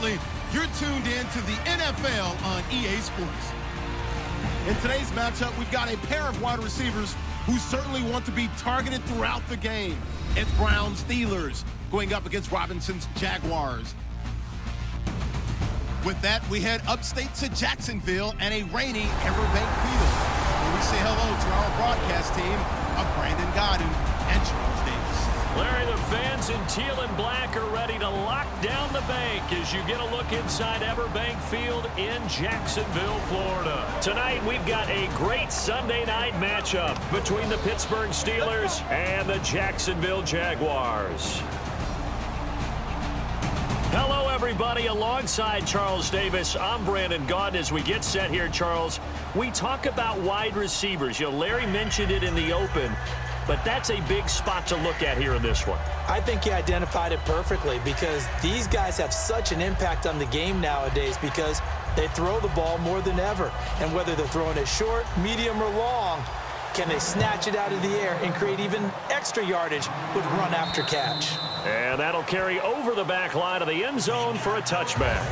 Absolutely. You're tuned in to the NFL on EA Sports. In today's matchup, we've got a pair of wide receivers who certainly want to be targeted throughout the game. It's Browns Steelers going up against Robinson's Jaguars. With that, we head upstate to Jacksonville and a rainy Everbank Field, where we say hello to our broadcast team of Brandon Godden and Charles Davis. Larry, the fans in teal and black are ready to lock down the bank as you get a look inside Everbank Field in Jacksonville, Florida. Tonight, we've got a great Sunday night matchup between the Pittsburgh Steelers and the Jacksonville Jaguars. Hello, everybody. Alongside Charles Davis, I'm Brandon Gaudin. As we get set here, Charles, we talk about wide receivers. You know, Larry mentioned it in the open, but that's a big spot to look at here in this one. I think he identified it perfectly because these guys have such an impact on the game nowadays because they throw the ball more than ever. And whether they're throwing it short, medium, or long, can they snatch it out of the air and create even extra yardage with run after catch? And that'll carry over the back line of the end zone for a touchback.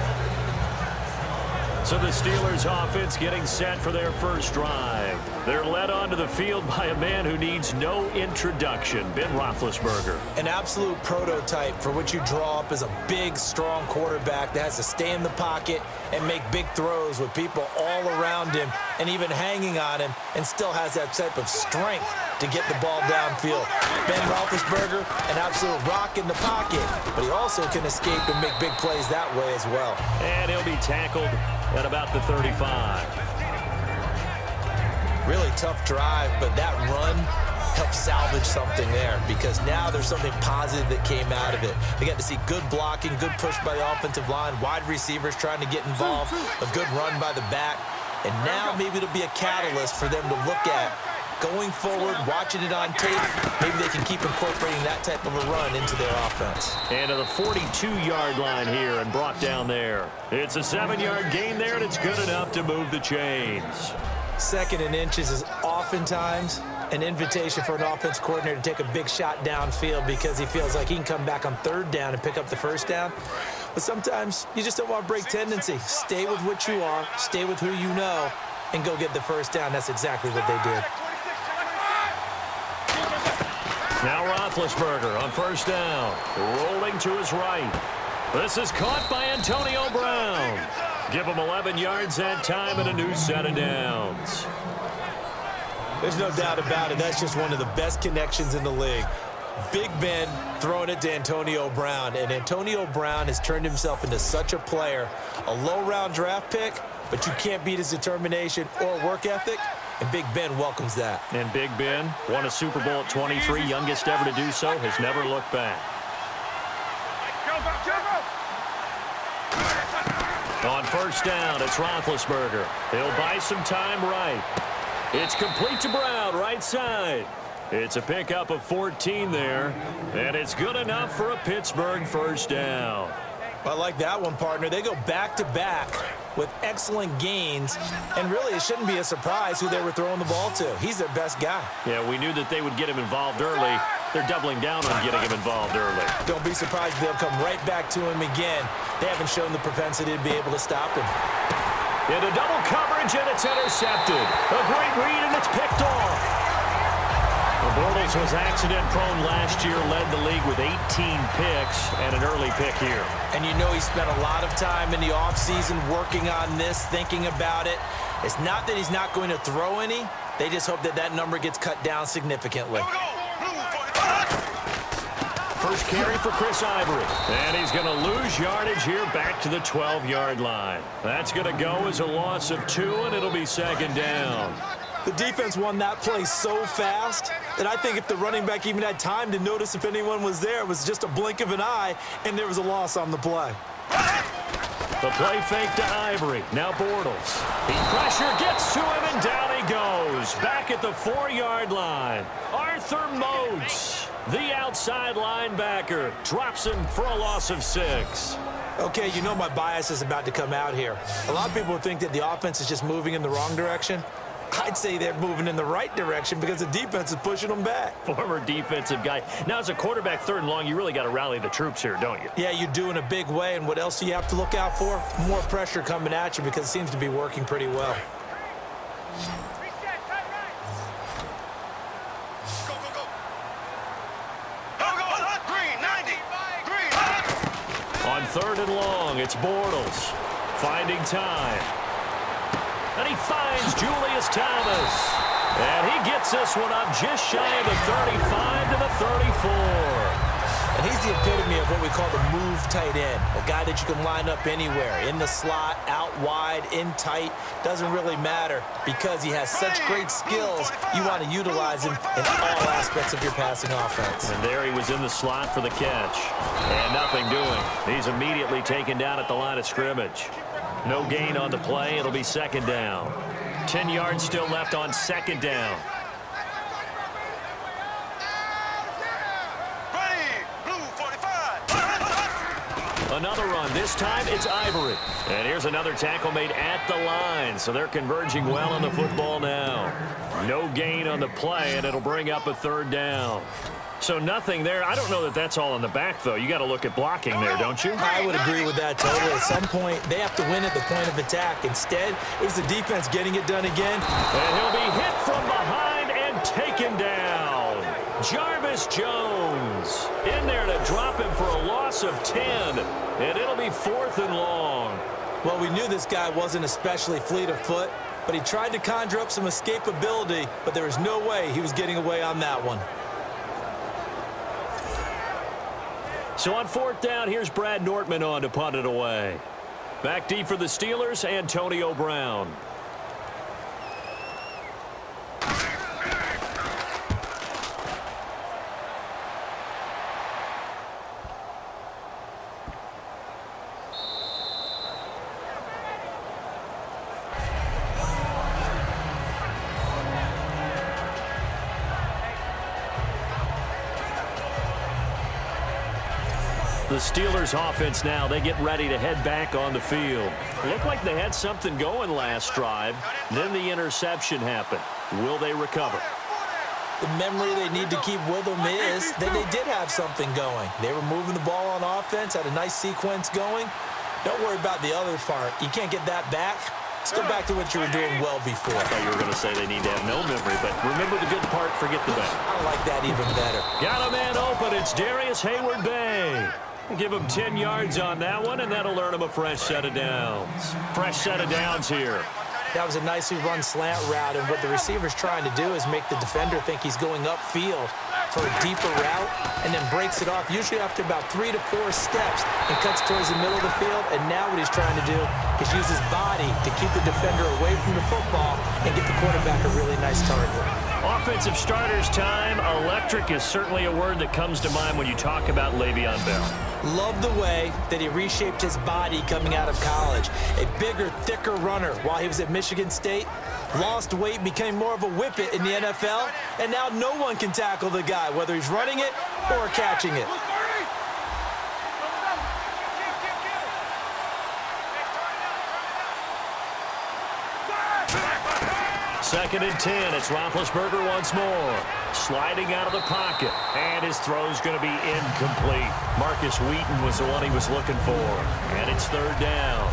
So the Steelers offense getting set for their first drive. They're led onto the field by a man who needs no introduction, Ben Roethlisberger. An absolute prototype for what you draw up as a big, strong quarterback that has to stay in the pocket and make big throws with people all around him and even hanging on him, and still has that type of strength to get the ball downfield. Ben Roethlisberger, an absolute rock in the pocket, but he also can escape and make big plays that way as well. And he'll be tackled at about the 35. Really tough drive, but that run helped salvage something there because now there's something positive that came out of it. They got to see good blocking, good push by the offensive line, wide receivers trying to get involved, a good run by the back, and now maybe it'll be a catalyst for them to look at going forward, watching it on tape. Maybe they can keep incorporating that type of a run into their offense. And to the 42-yard line here and brought down there. It's a 7-yard gain there, and it's good enough to move the chains. Second and inches is oftentimes an invitation for an offense coordinator to take a big shot downfield because he feels like he can come back on third down and pick up the first down. But sometimes you just don't want to break tendency. Stay with what you are, stay with who you know, and go get the first down. That's exactly what they did. Now Roethlisberger on first down, rolling to his right. This is caught by Antonio Brown. Give him 11 yards that time and a new set of downs. There's no doubt about it. That's just one of the best connections in the league. Big Ben throwing it to Antonio Brown, and Antonio Brown has turned himself into such a player. A low-round draft pick, but you can't beat his determination or work ethic. And Big Ben welcomes that. And Big Ben won a Super Bowl at 23, youngest ever to do so, has never looked back. On first down, it's Roethlisberger. He'll buy some time right. It's complete to Brown, right side. It's a pickup of 14 there, and it's good enough for a Pittsburgh first down. I like that one, partner. They go back-to-back with excellent gains, and really it shouldn't be a surprise who they were throwing the ball to. He's their best guy. Yeah, we knew that they would get him involved early. They're doubling down on getting him involved early. Don't be surprised if they'll come right back to him again. They haven't shown the propensity to be able to stop him. Into double coverage, and it's intercepted. A great read, and it's picked off. Bortles was accident-prone last year, led the league with 18 picks and an early pick here. And you know he spent a lot of time in the offseason working on this, thinking about it. It's not that he's not going to throw any. They just hope that that number gets cut down significantly. First carry for Chris Ivory. And he's going to lose yardage here back to the 12-yard line. That's going to go as a loss of 2, and it'll be second down. The defense won that play so fast that I think if the running back even had time to notice if anyone was there, it was just a blink of an eye, and there was a loss on the play. The play fake to Ivory. Now Bortles. The pressure gets to him, and down he goes. Back at the 4-yard line. Arthur Moats, the outside linebacker, drops him for a loss of 6. Okay, you know my bias is about to come out here. A lot of people think that the offense is just moving in the wrong direction. I'd say they're moving in the right direction because the defense is pushing them back. Former defensive guy. Now, as a quarterback, 3rd and long, you really got to rally the troops here, don't you? Yeah, you do in a big way. And what else do you have to look out for? More pressure coming at you because it seems to be working pretty well. On 3rd and long, it's Bortles finding time. And he finds Julius Thomas. And he gets this one up just shy of the 35 to the 34. And he's the epitome of what we call the move tight end, a guy that you can line up anywhere, in the slot, out wide, in tight, doesn't really matter because he has such great skills. You want to utilize him in all aspects of your passing offense. And there he was in the slot for the catch. And nothing doing. He's immediately taken down at the line of scrimmage. No gain on the play. It'll be 2nd down. 10 yards still left on 2nd down. Another run. This time it's Ivory. And here's another tackle made at the line. So they're converging well on the football now. No gain on the play, and it'll bring up a 3rd down. So nothing there. I don't know that that's all in the back, though. You got to look at blocking there, don't you? I would agree with that totally. At some point, they have to win at the point of attack. Instead, it was the defense getting it done again. And he'll be hit from behind and taken down. Jarvis Jones in there to drop him for a loss of 10. And it'll be 4th and long. Well, we knew this guy wasn't especially fleet of foot, but he tried to conjure up some escapability, but there was no way he was getting away on that one. So on 4th down, here's Brad Nortman on to punt it away. Back deep for the Steelers, Antonio Brown. The Steelers offense now, they get ready to head back on the field. Looked like they had something going last drive. Then the interception happened. Will they recover? The memory they need to keep with them is that they did have something going. They were moving the ball on offense, had a nice sequence going. Don't worry about the other part. You can't get that back. Let's go back to what you were doing well before. I thought you were going to say they need to have no memory, but remember the good part, forget the bad. I like that even better. Got a man open. It's Darius Hayward-Bay. Give him 10 yards on that one, and that'll earn him a fresh set of downs. Fresh set of downs here. That was a nicely run slant route, and what the receiver's trying to do is make the defender think he's going upfield for a deeper route, and then breaks it off, usually after about 3 to 4 steps, and cuts towards the middle of the field. And now what he's trying to do is use his body to keep the defender away from the football and get the quarterback a really nice target. Offensive starters time. Electric is certainly a word that comes to mind when you talk about Le'Veon Bell. Love the way that he reshaped his body coming out of college. A bigger, thicker runner while he was at Michigan State. Lost weight, became more of a whippet in the NFL. And now no one can tackle the guy, whether he's running it or catching it. Second and 10. It's Roethlisberger once more. Sliding out of the pocket. And his throw's going to be incomplete. Marcus Wheaton was the one he was looking for. And it's 3rd down.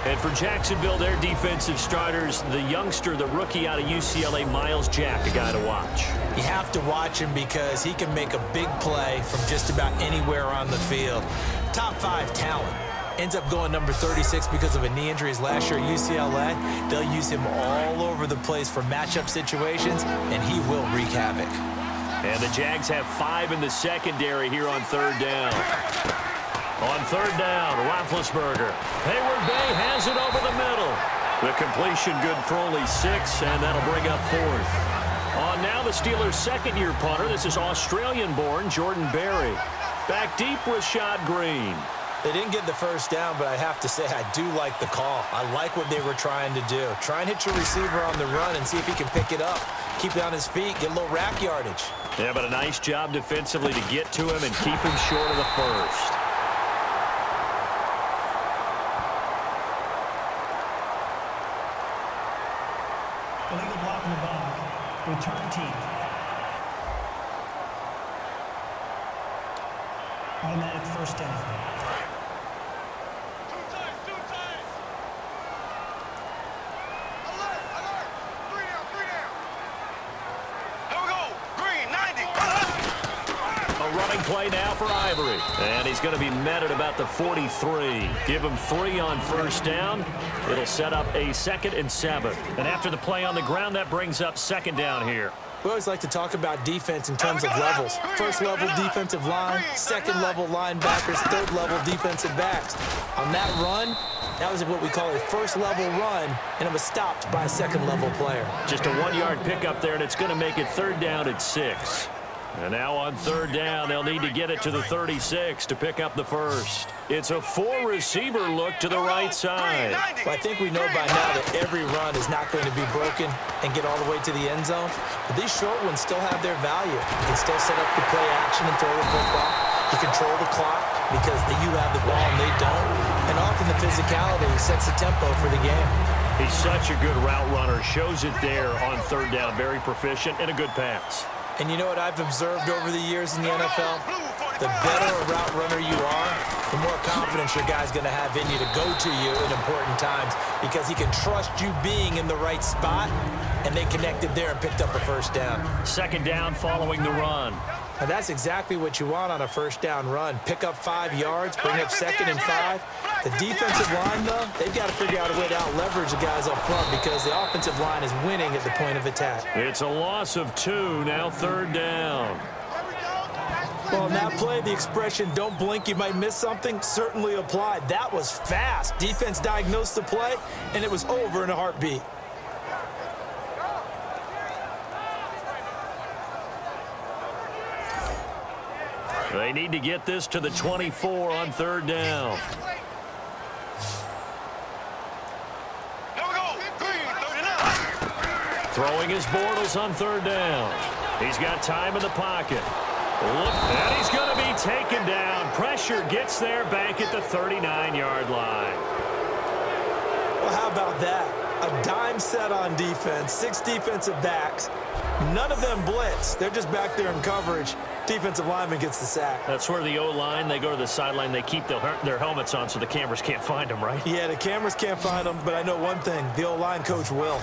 And for Jacksonville, their defensive starters, the youngster, the rookie out of UCLA, Miles Jack, a guy to watch. You have to watch him because he can make a big play from just about anywhere on the field. Top 5 talent. Ends up going number 36 because of a knee injury last year at UCLA. They'll use him all over the place for matchup situations, and he will wreak havoc. And the Jags have 5 in the secondary here on 3rd down. On 3rd down, Roethlisberger. Hayward-Bay has it over the middle. The completion good for only 6, and that'll bring up 4th. On now the Steelers' second-year punter. This is Australian-born Jordan Berry. Back deep, Rashad Green. They didn't get the first down, but I have to say I do like the call. I like what they were trying to do. Try and hit your receiver on the run and see if he can pick it up. Keep it on his feet, get a little rack yardage. Yeah, but a nice job defensively to get to him and keep him short of the first. on the ball. Return team. Automatic first down. Two times. Alert, alert. Three down. Here we go. Green, 90. A running play now for Ivory. And he's going to be met at about the 43. Give him 3 on first down. It'll set up a 2nd and 7. And after the play on the ground, that brings up 2nd down here. We always like to talk about defense in terms of levels. First level defensive line, second level linebackers, third level defensive backs. On that run, that was what we call a first level run, and it was stopped by a second level player. Just a 1-yard pickup there, and it's going to make it 3rd down at 6. And now on 3rd down, they'll need to get it to the 36 to pick up the first. It's a 4-receiver look to the right side. Well, I think we know by now that every run is not going to be broken and get all the way to the end zone. But these short ones still have their value. You can still set up the play action and throw the football. You control the clock because you have the ball and they don't. And often the physicality sets the tempo for the game. He's such a good route runner. Shows it there on 3rd down. Very proficient and a good pass. And you know what I've observed over the years in the NFL? The better a route runner you are, the more confidence your guy's going to have in you to go to you in important times because he can trust you being in the right spot, and they connected there and picked up a first down. 2nd down following the run. And that's exactly what you want on a first down run. Pick up 5 yards, bring up 2nd and 5. The defensive line, though, they've got to figure out a way to out-leverage the guys up front because the offensive line is winning at the point of attack. It's a loss of 2, now 3rd down. Well, in that play, the expression, don't blink, you might miss something, certainly applied. That was fast. Defense diagnosed the play, and it was over in a heartbeat. They need to get this to the 24 on 3rd down. Throwing his Bortles on 3rd down. He's got time in the pocket. Look, and he's going to be taken down. Pressure gets there back at the 39-yard line. Well, how about that? A dime set on defense, 6 defensive backs. None of them blitz. They're just back there in coverage. Defensive lineman gets the sack. That's where the O-line, they go to the sideline, they keep their helmets on so the cameras can't find them, right? Yeah, the cameras can't find them, but I know one thing. The O-line coach will.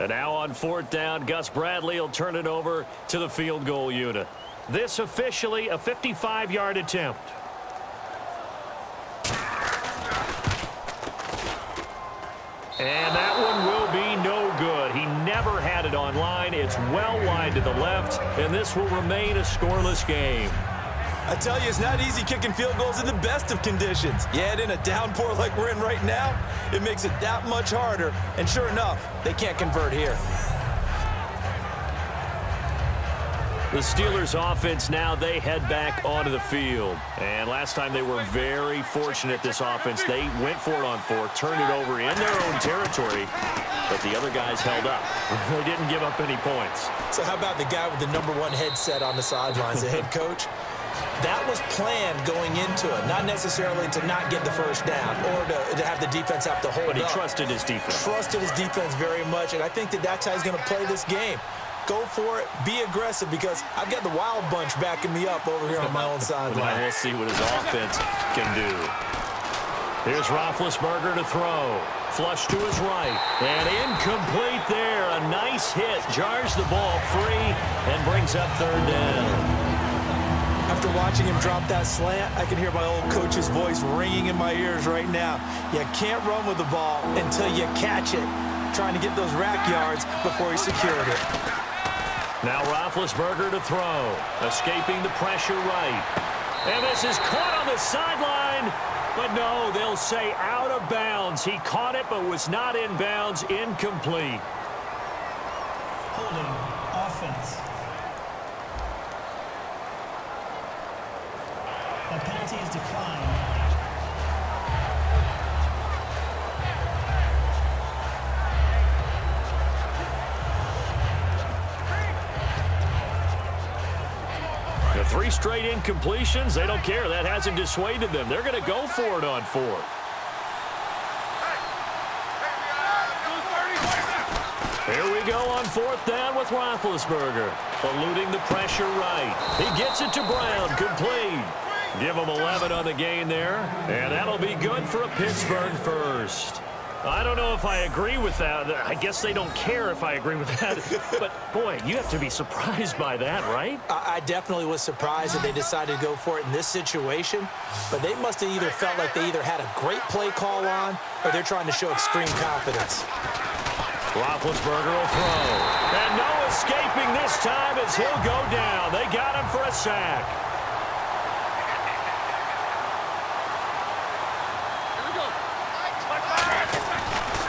And now on 4th down, Gus Bradley will turn it over to the field goal unit. This officially a 55-yard attempt. And that one will be no good. He never had it on line. It's well wide to the left, and this will remain a scoreless game. I tell you, it's not easy kicking field goals in the best of conditions. Yet in a downpour like we're in right now, it makes it that much harder. And sure enough, they can't convert here. The Steelers offense now, they head back onto the field. And last time they were very fortunate, this offense. They went for it on 4th, turned it over in their own territory, but the other guys held up. They didn't give up any points. So how about the guy with the #1 headset on the sidelines, the head coach? That was planned going into it, not necessarily to not get the first down or to have the defense have to hold up. But he trusted his defense. Trusted his defense very much, and I think that's how he's going to play this game. Go for it, be aggressive, because I've got the wild bunch backing me up over here on my own sideline. We'll see what his offense can do. Here's Roethlisberger to throw. Flush to his right. And incomplete there. A nice hit. Jars the ball free and brings up 3rd down. After watching him drop that slant, I can hear my old coach's voice ringing in my ears right now. You can't run with the ball until you catch it. Trying to get those rack yards before he secured it. Now Roethlisberger to throw. Escaping the pressure right. And this is caught on the sideline. But no, they'll say out of bounds. He caught it but was not in bounds. Incomplete. Holding offense. A penalty is declined. 3 straight incompletions. They don't care. That hasn't dissuaded them. They're going to go for it on 4th. Here we go on 4th down with Roethlisberger. Eluding the pressure right. He gets it to Brown. Complete. Give him 11 on the gain there. And that'll be good for a Pittsburgh first. I don't know if I agree with that. I guess they don't care if I agree with that. But, boy, you have to be surprised by that, right? I definitely was surprised that they decided to go for it in this situation. But they must have either felt like they either had a great play call on or they're trying to show extreme confidence. Roethlisberger will throw. And no escaping this time as he'll go down. They got him for a sack.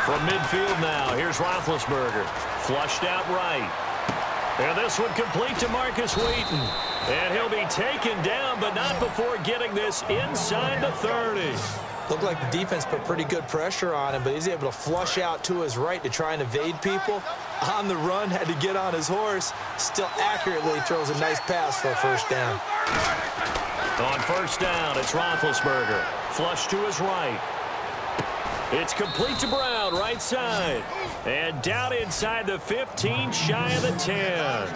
From midfield now, here's Roethlisberger. Flushed out right. And this one complete to Marcus Wheaton. And he'll be taken down, but not before getting this inside the 30. Looked like the defense put pretty good pressure on him, but he's able to flush out to his right to try and evade people. On the run, had to get on his horse. Still accurately throws a nice pass for a first down. On first down, it's Roethlisberger. Flush to his right. It's complete to Brown, right side. And down inside the 15, shy of the 10.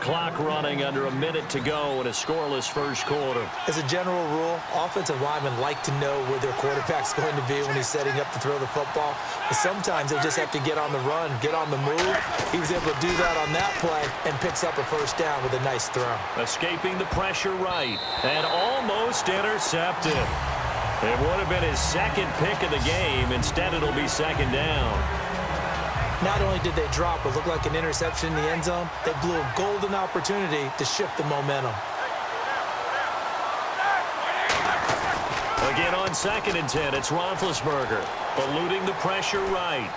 Clock running under a minute to go in a scoreless first quarter. As a general rule, offensive linemen like to know where their quarterback's going to be when he's setting up to throw the football. But sometimes they just have to get on the run, get on the move. He was able to do that on that play and picks up a first down with a nice throw. Escaping the pressure right and almost intercepted. It would have been his second pick of the game. Instead, it'll be second down. Not only did they drop what looked like an interception in the end zone, they blew a golden opportunity to shift the momentum. Again on 2nd and 10, it's Roethlisberger. Eluding the pressure right.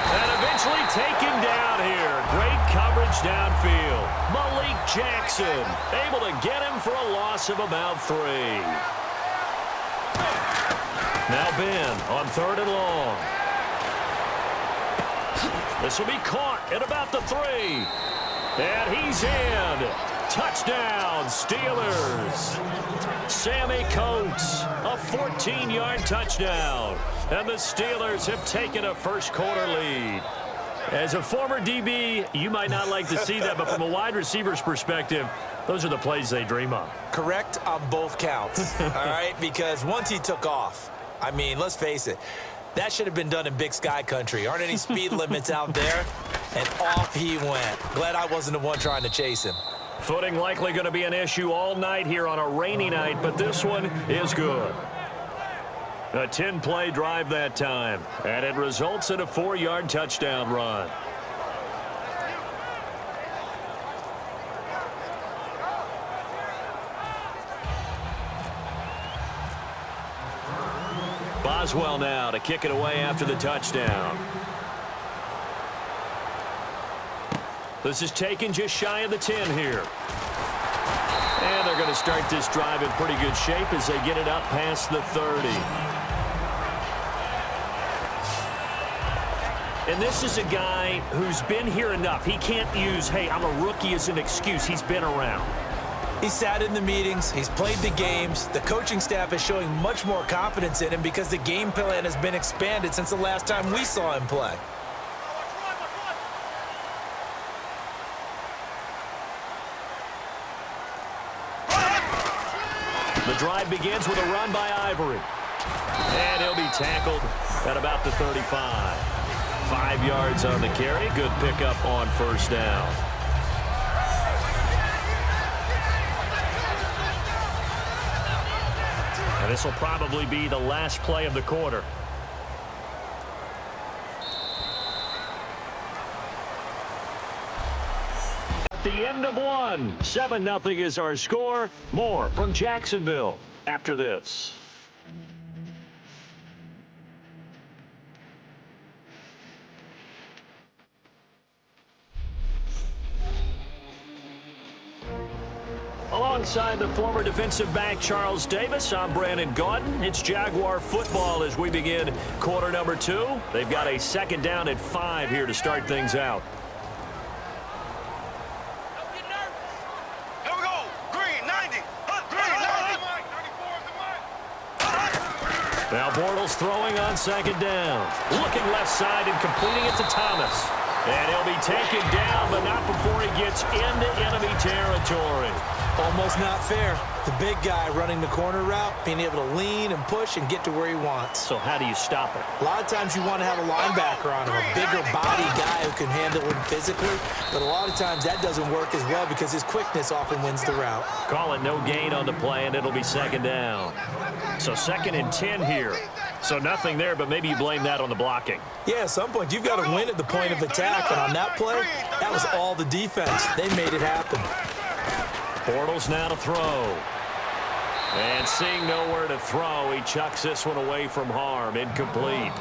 And eventually taken down here. Great coverage downfield. Malik Jackson able to get him for a loss of about 3. Now Ben on 3rd and long. This will be caught at about the 3. And he's in. Touchdown, Steelers. Sammy Coates, a 14-yard touchdown. And the Steelers have taken a first quarter lead. As a former DB, you might not like to see that, but from a wide receiver's perspective, those are the plays they dream of. Correct on both counts, all right? Because once he took off, I mean, let's face it, that should have been done in Big Sky country. Aren't any speed limits out there? And off he went. Glad I wasn't the one trying to chase him. Footing likely going to be an issue all night here on a rainy night, but this one is good. A 10-play drive that time, and it results in a 4-yard touchdown run. Boswell now to kick it away after the touchdown. This is taken just shy of the 10 here. And they're going to start this drive in pretty good shape as they get it up past the 30. And this is a guy who's been here enough. He can't use, hey, I'm a rookie as an excuse. He's been around. He sat in the meetings. He's played the games. The coaching staff is showing much more confidence in him because the game plan has been expanded since the last time we saw him play. The drive begins with a run by Ivory. And he'll be tackled at about the 35. 5 yards on the carry. Good pickup on first down. And this will probably be the last play of the quarter. At the end of one, 7-0 is our score. More from Jacksonville after this. Alongside the former defensive back Charles Davis, I'm Brandon Gaudin. It's Jaguar football as we begin quarter number 2. They've got a second down at 5 here to start things out. Here we go. Now Bortles throwing on second down. Looking left side and completing it to Thomas. And he'll be taken down, but not before he gets into enemy territory. Almost not fair. The big guy running the corner route, being able to lean and push and get to where he wants. So how do you stop it? A lot of times you want to have a linebacker on him, a bigger body guy who can handle him physically. But a lot of times that doesn't work as well because his quickness often wins the route. Call it no gain on the play, and it'll be second down. So 2nd and 10 here. So nothing there, but maybe you blame that on the blocking. Yeah, at some point you've got to win at the point of attack. And on that play, that was all the defense. They made it happen. Bortles now to throw. And seeing nowhere to throw, he chucks this one away from harm. Incomplete.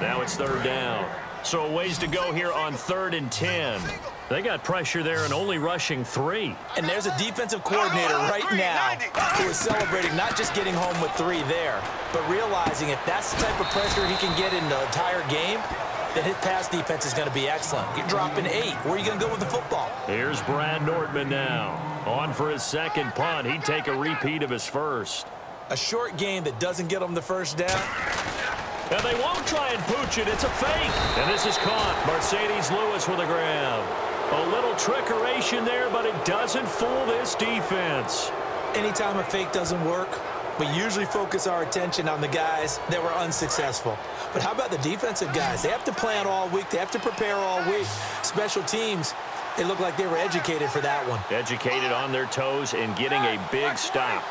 Now it's 3rd down. So a ways to go here on 3rd and 10. They got pressure there and only rushing 3. And there's a defensive coordinator right now who is celebrating not just getting home with 3 there, but realizing if that's the type of pressure he can get in the entire game, then his pass defense is going to be excellent. You're dropping 8. Where are you going to go with the football? Here's Brad Nordman now. On for his 2nd punt. He'd take a repeat of his 1st. A short game that doesn't get him the 1st down. And they won't try and pooch it. It's a fake. And this is caught. Mercedes Lewis with a grab. A little trickeration there, but it doesn't fool this defense. Anytime a fake doesn't work, we usually focus our attention on the guys that were unsuccessful. But how about the defensive guys? They have to plan all week. They have to prepare all week. Special teams, they look like they were educated for that one. Educated on their toes and getting a big stop.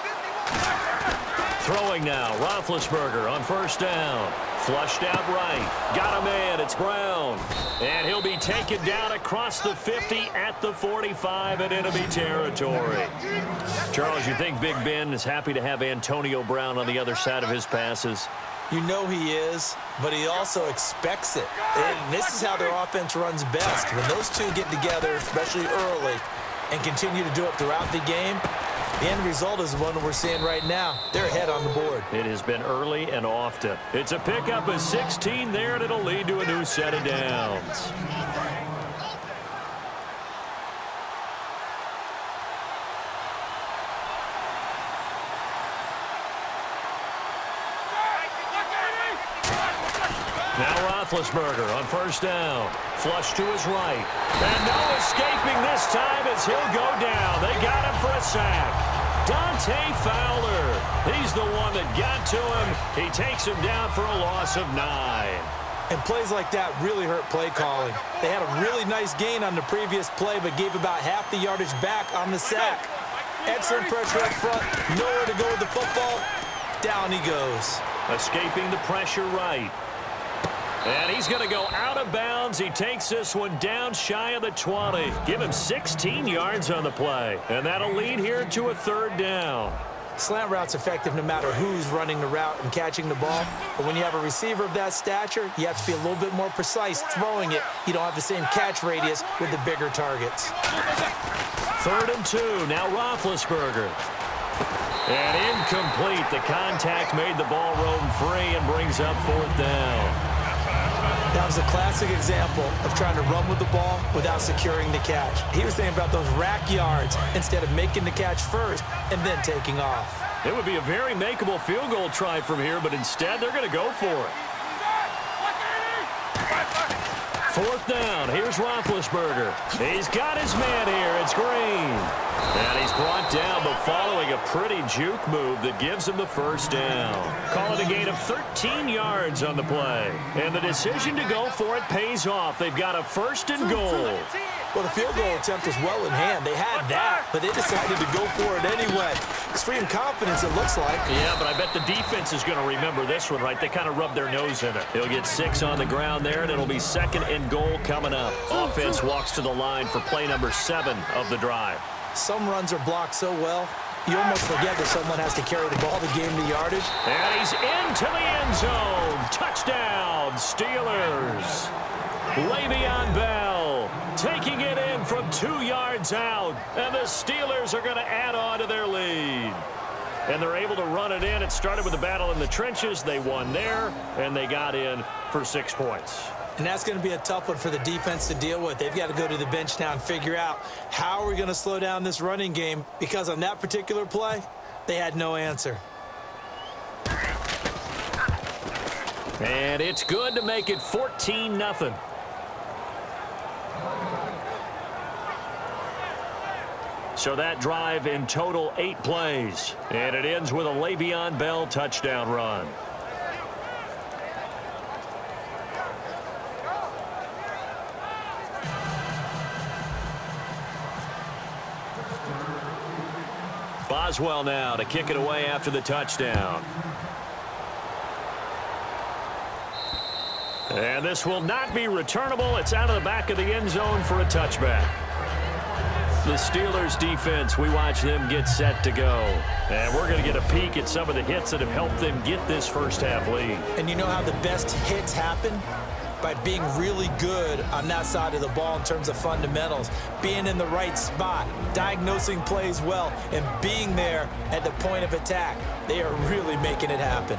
Throwing now, Roethlisberger on 1st down. Flushed out right. Got a man, it's Brown. And he'll be taken down across the 50 at the 45 at enemy territory. Charles, you think Big Ben is happy to have Antonio Brown on the other side of his passes? You know he is, but he also expects it. And this is how their offense runs best. When those two get together, especially early, and continue to do it throughout the game, the end result is the one we're seeing right now. They're ahead on the board. It has been early and often. It's a pickup of 16 there, and it'll lead to a new set of downs. Now Roethlisberger on 1st down. Flush to his right. And no escaping this time as he'll go down. They got him for a sack. Dante Fowler. He's the one that got to him. He takes him down for a loss of 9. And plays like that really hurt play calling. They had a really nice gain on the previous play, but gave about half the yardage back on the sack. Excellent pressure up front. Nowhere to go with the football. Down he goes. Escaping the pressure right. And he's going to go out of bounds. He takes this one down shy of the 20. Give him 16 yards on the play. And that'll lead here to a 3rd down. Slant route's effective no matter who's running the route and catching the ball. But when you have a receiver of that stature, you have to be a little bit more precise throwing it. You don't have the same catch radius with the bigger targets. 3rd and 2. Now Roethlisberger. And incomplete. The contact made the ball roam free and brings up 4th down. That was a classic example of trying to run with the ball without securing the catch. He was thinking about those rack yards instead of making the catch first and then taking off. It would be a very makeable field goal try from here, but instead they're going to go for it. 4th down. Here's Roethlisberger. He's got his man here. It's Green. And he's brought down, but following a pretty juke move that gives him the 1st down. Call it a gain of 13 yards on the play. And the decision to go for it pays off. They've got a 1st and goal. Well, the field goal attempt was well in hand. They had that, but they decided to go for it anyway. Extreme confidence, it looks like. Yeah, but I bet the defense is going to remember this one, right? They kind of rubbed their nose in it. He'll get 6 on the ground there, and it'll be 2nd and goal coming up. Offense walks to the line for play number 7 of the drive. Some runs are blocked so well, you almost forget that someone has to carry the ball to gain the yardage. And he's into the end zone. Touchdown, Steelers. Le'Veon Bell taking it in from 2 yards out. And the Steelers are going to add on to their lead. And they're able to run it in. It started with a battle in the trenches. They won there, and they got in for 6 points. And that's going to be a tough one for the defense to deal with. They've got to go to the bench now and figure out how are we going to slow down this running game, because on that particular play, they had no answer. And it's good to make it 14-0. So that drive in total 8 plays. And it ends with a Le'Veon Bell touchdown run. Boswell now to kick it away after the touchdown. And this will not be returnable. It's out of the back of the end zone for a touchback. The Steelers defense, we watch them get set to go. And we're going to get a peek at some of the hits that have helped them get this first half lead. And you know how the best hits happen? By being really good on that side of the ball in terms of fundamentals, being in the right spot, diagnosing plays well, and being there at the point of attack. They are really making it happen.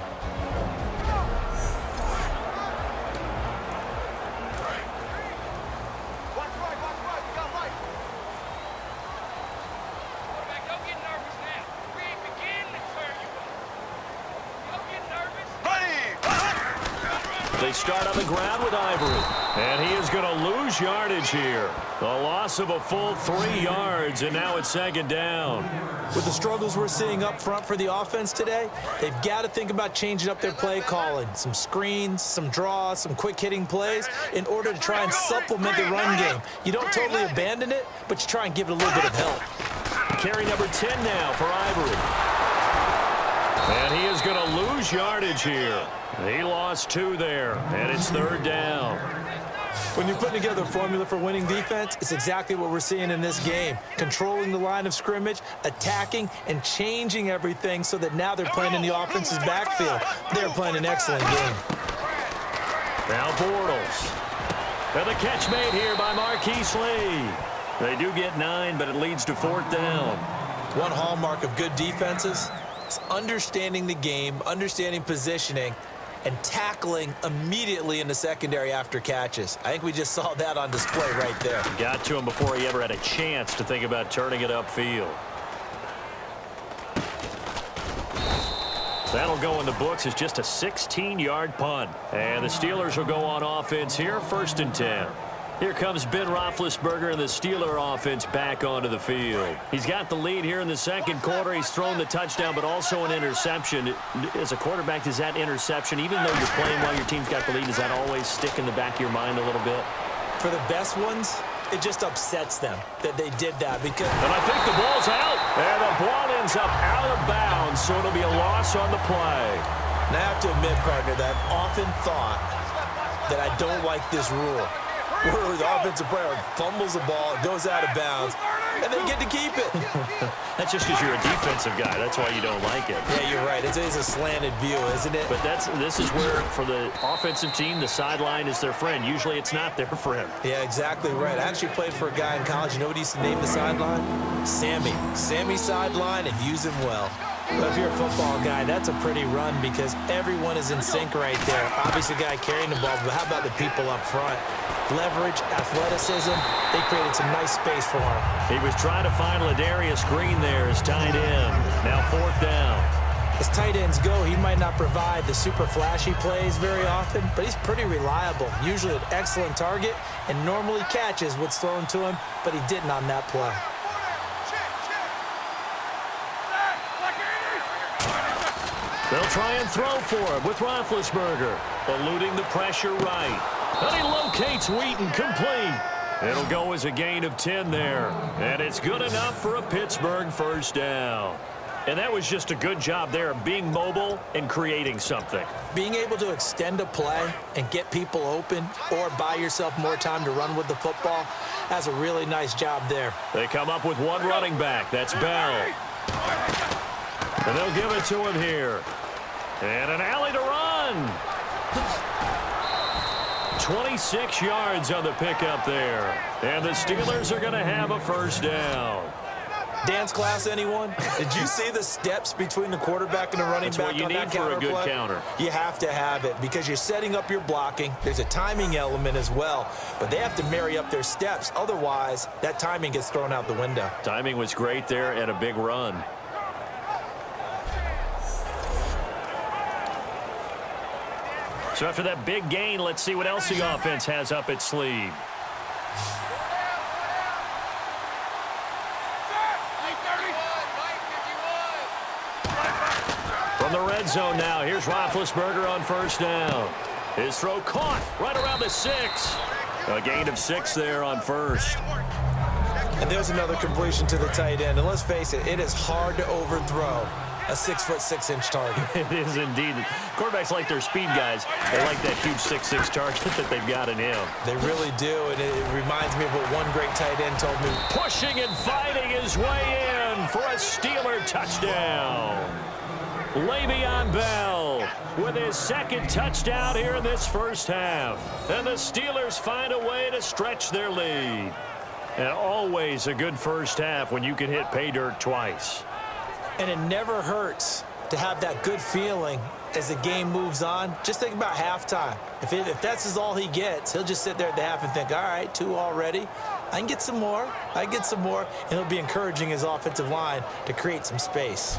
They start on the ground with Ivory. And he is going to lose yardage here. A loss of a full 3 yards, and now it's second down. With the struggles we're seeing up front for the offense today, they've got to think about changing up their play calling. Some screens, some draws, some quick-hitting plays in order to try and supplement the run game. You don't totally abandon it, but you try and give it a little bit of help. Carry number 10 now for Ivory. And he is going to lose yardage here. He lost 2 there, and it's third down. When you're putting together a formula for winning defense, it's exactly what we're seeing in this game. Controlling the line of scrimmage, attacking, and changing everything so that now they're playing in the offense's backfield. They're playing an excellent game. Now Bortles. And the catch made here by Marquise Lee. They do get 9, but it leads to fourth down. One hallmark of good defenses is understanding the game, understanding positioning, and tackling immediately in the secondary after catches. I think we just saw that on display right there. Got to him before he ever had a chance to think about turning it upfield. That'll go in the books as just a 16-yard punt. And the Steelers will go on offense here, 1st and 10. Here comes Ben Roethlisberger and the Steeler offense back onto the field. He's got the lead here in the second quarter. He's thrown the touchdown, but also an interception. As a quarterback, does that interception, even though you're playing while your team's got the lead, does that always stick in the back of your mind a little bit? For the best ones, it just upsets them that they did that because... And I think the ball's out. And the ball ends up out of bounds, so it'll be a loss on the play. And I have to admit, partner, that I've often thought that I don't like this rule. Where the offensive player fumbles the ball, it goes out of bounds, and they get to keep it. That's just because you're a defensive guy. That's why you don't like it. Yeah, you're right. It's a slanted view, isn't it? But this is where, for the offensive team, the sideline is their friend. Usually it's not their friend. Yeah, exactly right. I actually played for a guy in college. You know what he used to name the sideline? Sammy. Sammy sideline, and use him well. But if you're a football guy, that's a pretty run because everyone is in sync right there. Obviously, the guy carrying the ball, but how about the people up front? Leverage, athleticism, they created some nice space for him. He was trying to find Ladarius Green there as tight end. Now fourth down. As tight ends go, he might not provide the super flashy plays very often, but he's pretty reliable. Usually an excellent target and normally catches what's thrown to him, but he didn't on that play. They'll try and throw for him with Roethlisberger, eluding the pressure right. And he locates Wheaton complete. It'll go as a gain of 10 there. And it's good enough for a Pittsburgh first down. And that was just a good job there of being mobile and creating something. Being able to extend a play and get people open or buy yourself more time to run with the football, that's a really nice job there. They come up with one running back. That's Bell. And they'll give it to him here. And an alley to run. 26 yards on the pickup there. And the Steelers are going to have a first down. Dance class, anyone? Did you see the steps between the quarterback and the running That's back what you on need that for a good play? counter. You have to have it because you're setting up your blocking. There's a timing element as well, but they have to marry up their steps. Otherwise, that timing gets thrown out the window. Timing was great there and a big run. So after that big gain, let's see what else the offense has up its sleeve. From the red zone now, here's Roethlisberger on first down. His throw caught right around the 6. A gain of 6 there on first. And there's another completion to the tight end. And let's face it, it is hard to overthrow a 6'6" target. It is indeed. Quarterbacks like their speed guys. They like that huge 6'6" target that they've got in him. They really do, and it reminds me of what one great tight end told me. Pushing and fighting his way in for a Steeler touchdown. Le'Veon Bell with his second touchdown here in this first half. And the Steelers find a way to stretch their lead. And always a good first half when you can hit pay dirt twice. And it never hurts to have that good feeling as the game moves on. Just think about halftime. If that's all he gets, he'll just sit there at the half and think, all right, 2 already. I can get some more. I can get some more. And he'll be encouraging his offensive line to create some space.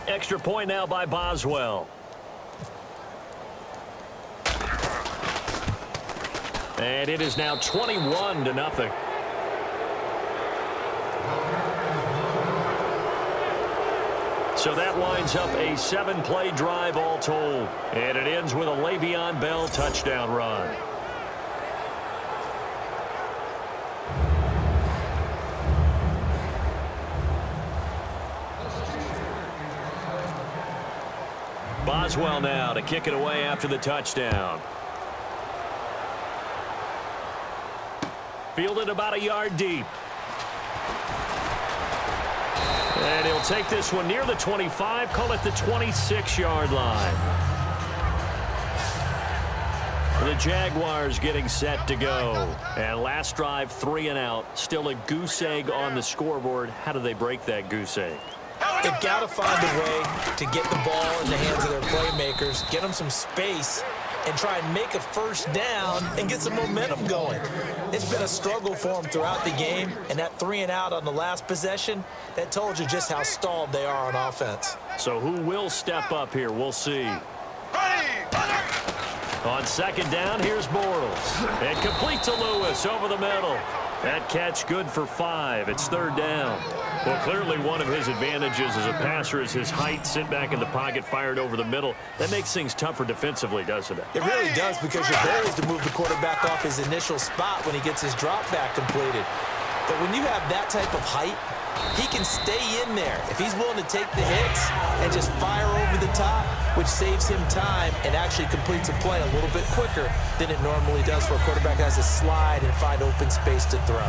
Extra point now by Boswell. And it is now 21-0. So that winds up a 7-play drive all told. And it ends with a Le'Veon Bell touchdown run. Boswell now to kick it away after the touchdown. Fielded about a yard deep. And he'll take this one near the 25, call it the 26-yard line. The Jaguars getting set to go. And last drive, 3 and out. Still a goose egg on the scoreboard. How do they break that goose egg? They've got to find a way to get the ball in the hands of their playmakers, get them some space, and try and make a first down and get some momentum going. It's been a struggle for them throughout the game, and that 3 and out on the last possession, that told you just how stalled they are on offense. So who will step up here? We'll see. On second down, here's Bortles. And complete to Lewis over the middle. That catch good for 5. It's third down. Well, clearly one of his advantages as a passer is his height. Sit back in the pocket, fired over the middle. That makes things tougher defensively, doesn't it? It really does, because your goal is to move the quarterback off his initial spot when he gets his drop back completed. But when you have that type of height, he can stay in there. If he's willing to take the hits and just fire over the top, which saves him time and actually completes a play a little bit quicker than it normally does for a quarterback has to slide and find open space to throw.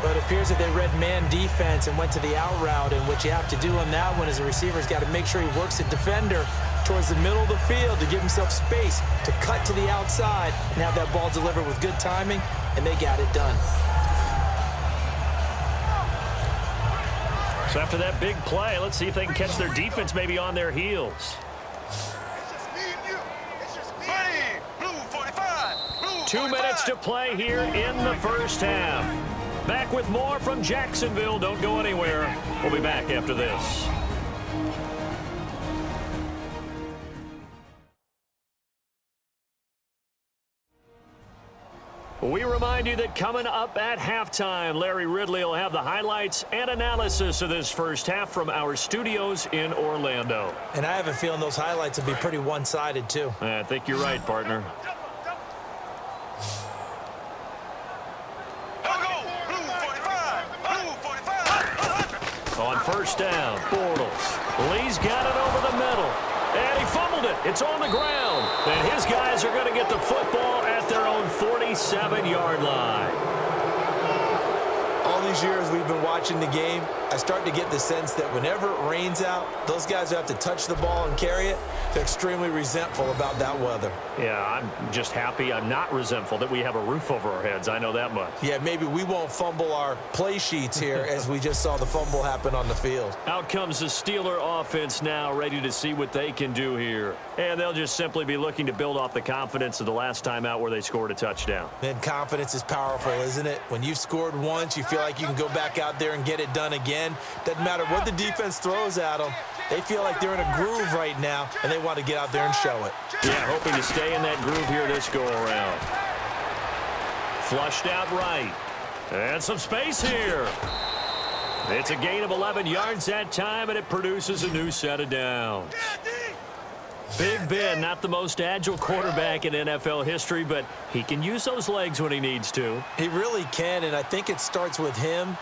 But it appears that they read man defense and went to the out route, and what you have to do on that one is a receiver's got to make sure he works the defender towards the middle of the field to give himself space to cut to the outside and have that ball delivered with good timing, and they got it done. So after that big play, let's see if they can catch their defense maybe on their heels. 2 minutes to play here in the first half. Back with more from Jacksonville. Don't go anywhere. We'll be back after this. We remind you that coming up at halftime, Larry Ridley will have the highlights and analysis of this first half from our studios in Orlando. And I have a feeling those highlights will be pretty one-sided, too. I think you're right, partner. On first down, Bortles. Lee's got it over the middle. And he fumbled it. It's on the ground. And his guys are going to get the football at their own 47-yard line. All these years we've been watching the game, I start to get the sense that whenever it rains out, those guys who have to touch the ball and carry it, they're extremely resentful about that weather. Yeah, I'm just happy I'm not resentful that we have a roof over our heads. I know that much. Yeah, maybe we won't fumble our play sheets here as we just saw the fumble happen on the field. Out comes the Steeler offense now, ready to see what they can do here. And they'll just simply be looking to build off the confidence of the last time out where they scored a touchdown. And confidence is powerful, isn't it? When you've scored once, you feel like you can go back out there and get it done again. Doesn't matter what the defense throws at them. They feel like they're in a groove right now, and they want to get out there and show it. Yeah, hoping to stay in that groove here this go-around. Flushed out right. And some space here. It's a gain of 11 yards that time, and it produces a new set of downs. Big Ben, not the most agile quarterback in NFL history, but he can use those legs when he needs to. He really can, and I think it starts with him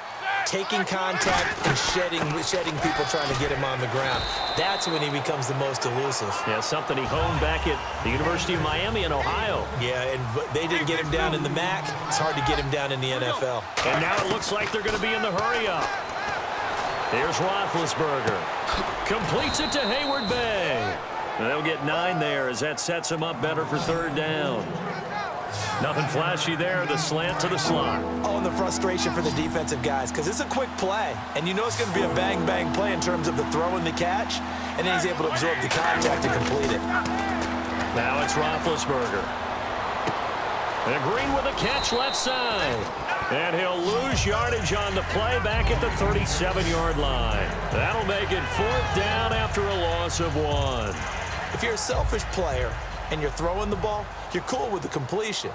taking contact and shedding people trying to get him on the ground. That's when he becomes the most elusive. Yeah, something he honed back at the University of Miami in Ohio. Yeah, and they didn't get him down in the MAC. It's hard to get him down in the NFL. And now it looks like they're going to be in the hurry-up. Here's Roethlisberger. Completes it to Hayward Bay. And they'll get 9 there as that sets him up better for third down. Nothing flashy there. The slant to the slot. Oh, and the frustration for the defensive guys, because it's a quick play. And you know it's going to be a bang-bang play in terms of the throw and the catch. And then he's able to absorb the contact and complete it. Now it's Roethlisberger. And Green with a catch left side. And he'll lose yardage on the play back at the 37-yard line. That'll make it 4th down after a loss of 1. If you're a selfish player and you're throwing the ball, you're cool with the completion.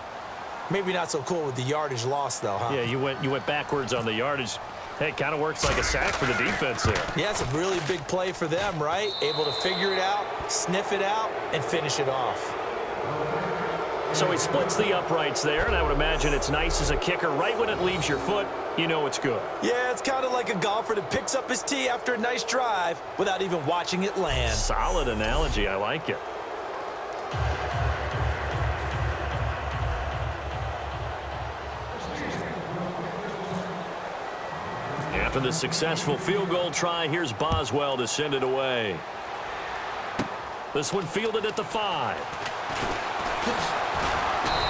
Maybe not so cool with the yardage loss, though, huh? Yeah, you went backwards on the yardage. Hey, it kind of works like a sack for the defense there. Yeah, it's a really big play for them, right? Able to figure it out, sniff it out, and finish it off. So he splits the uprights there, and I would imagine it's nice as a kicker. Right when it leaves your foot, you know it's good. Yeah, it's kind of like a golfer that picks up his tee after a nice drive without even watching it land. Solid analogy. I like it. After the successful field goal try, here's Boswell to send it away. This one fielded at the 5.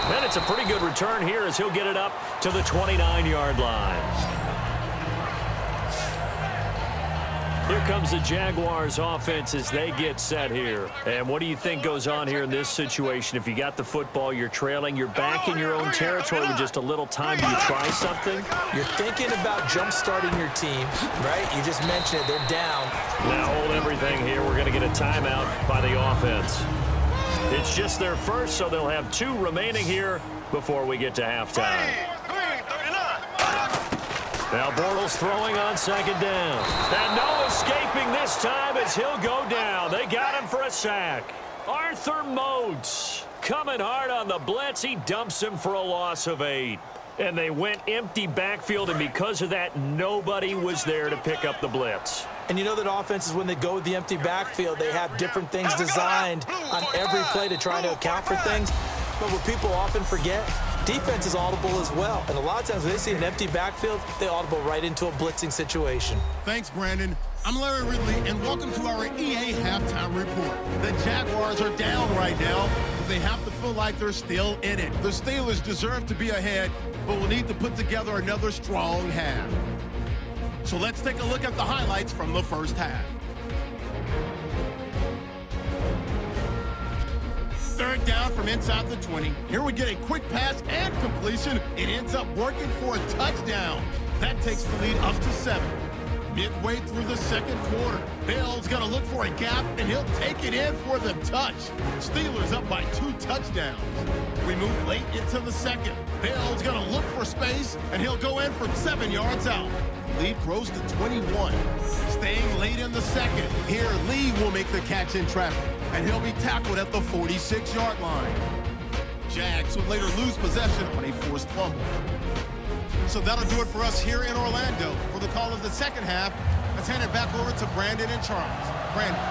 And it's a pretty good return here as he'll get it up to the 29-yard line. Here comes the Jaguars offense as they get set here. And what do you think goes on here in this situation? If you got the football, you're trailing, you're back in your own territory with just a little time. Do you try something? You're thinking about jump-starting your team, right? You just mentioned it. They're down. Now hold everything here. We're going to get a timeout by the offense. It's just their first, so they'll have 2 remaining here before we get to halftime. Now Bortles throwing on 2nd down. And no escaping this time as he'll go down. They got him for a sack. Arthur Moats coming hard on the blitz. He dumps him for a loss of 8. And they went empty backfield, and because of that, nobody was there to pick up the blitz. And you know that offenses, when they go with the empty backfield, they have different things designed on every play to try to account for things. But what people often forget, defense is audible as well. And a lot of times when they see an empty backfield, they audible right into a blitzing situation. Thanks, Brandon. I'm Larry Ridley, and welcome to our EA Halftime Report. The Jaguars are down right now, but they have to feel like they're still in it. The Steelers deserve to be ahead, but will need to put together another strong half. So let's take a look at the highlights from the first half. 3rd down from inside the 20. Here we get a quick pass and completion. It ends up working for a touchdown. That takes the lead up to 7. Midway through the 2nd quarter, Bell's going to look for a gap, and he'll take it in for the touch. Steelers up by 2 touchdowns. We move late into the 2nd. Bell's going to look for space, and he'll go in for 7 yards out. Lead grows to 21. Staying late in the 2nd, here Lee will make the catch in traffic, and he'll be tackled at the 46-yard line. Jags will later lose possession on a forced fumble. So that'll do it for us here in Orlando. For the call of the second half, let's hand it back over to Brandon and Charles. Brandon.